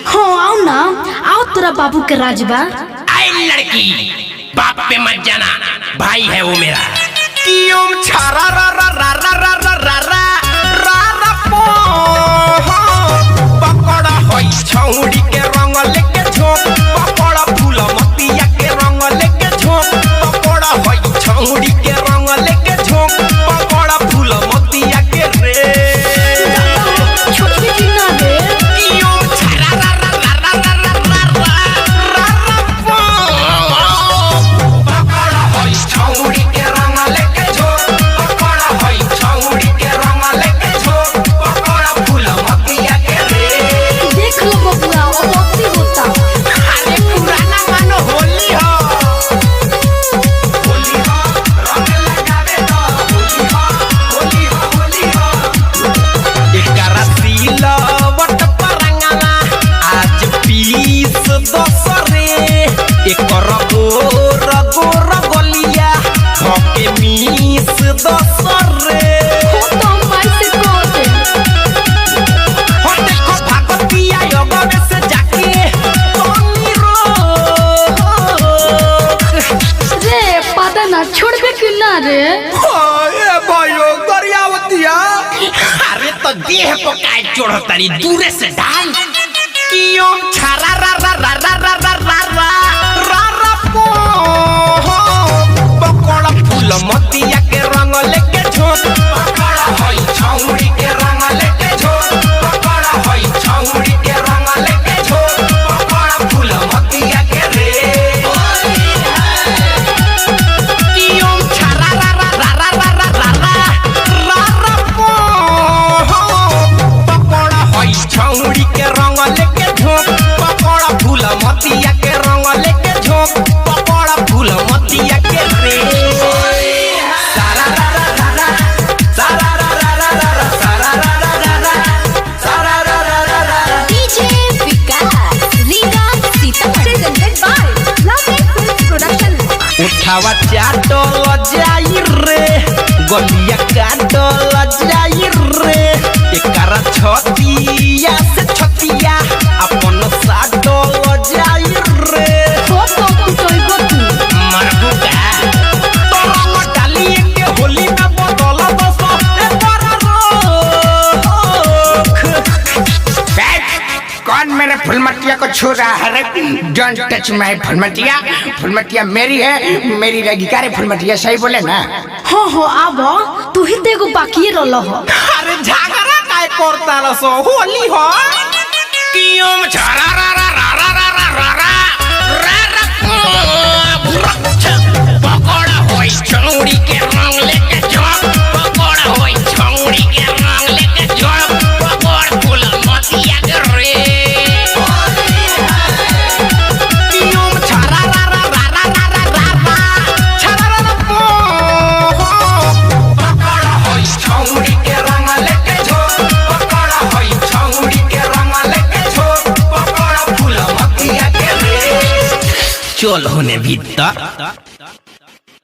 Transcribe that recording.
हाँ आओ ना, आओ तेरा बाबू के राजबा। आई लड़की बाप पे मत जाना, भाई है वो मेरा। छारा रा रा रा रा रा रा रा रा रा रा पो पकड़ा होई छौड़ी के रंग लेके झोंक, पकड़ा फूल मतिया के रंग लेके झोंक, पकड़ा होई छौड़ी के रंग लेके झोंक, पकड़ा फूल मतिया के रे छोटी चिन्ना रे छारा रा रा रा रा रा रा रा रा पो पकड़ा होई छौड़ी के रंग लेके झोंक, पकड़ा होई छौड़ी के रंग लेके झोंक, पकड़ा फूल मतिया के रे। देख लो बबुआ, वो बहुत होता। अरे पुराना मानो होली हो रंग लगावे तो होली हो एकरा सिलवट परंगला आज पीस दसरे, एकर गोर गोर गलिया धके मीस दसरे। तो माई से कोते हो देखो भागतिया योगवे से जाके तोनी रे पता ना छोड़बे कि ना रे। ए भाइयों गरियावतिया अरे तो देह को काय चोड़ तरी दूरे से डाल। छारा रा रा रा रा रा रा रा रा रा रा पो पकड़ा फूल मतिया के रंग लेके झोंक, पकड़ा होई छौड़ी के रंग लेके झोंक, पकड़ा होई छौड़ी के रंग लेके झोंक, पकड़ा फूल मतिया के रे। छारा रा रा रा रा रा रा रा रा रा पो पकड़ा होई छौड़ी के रंग लेके झोंक, पकड़ा फूल मतिया के रंग लेके झोंक, पकड़ा फूल मतिया के रे। सारा रा रा रा रा सारा रा रा रा रा सारा रा रा रा रा सारा रा रा रा रा। DJ Vikas Riga Sitamarhi presented by Love Films Production। उठावा चाटल जाई रे, गलिया काटल जाई रे, एकरा छतिया से छतिया अपन साटल जाई रे। हो तो कुटोइबो तू। मरबुका तोरा डाली के होली में बदल दस एकर रोक। कौन मेरे फुलमतिया को छू रहा है रे? डोंट टच माय फुलमतिया, फुलमतिया मेरी है, मेरी रहेगी। क्या रे फुलमतिया सही बोले ना? हाँ हाँ आबो, तू ही देगो बाकी रल हो। अरे झगड़ा काय करता रसो होली हो। छारा रा रा रा रा रा रा रा रा रा पकड़ा होई छौड़ी के रंग लेके झोंक, पकड़ा होई छौड़ी के रंग लेके झोंक, पकड़ फूल मतिया के रे। छारा रा रा रा रा रा रा रा रा छारा रा रा पो पकड़ा होई छौड़ी के रंग लेके झोंक, पकड़ा होई छौड़ी के रंग लेके झोंक, पकड़ा फूल मतिया के रे। चल होने भीतर।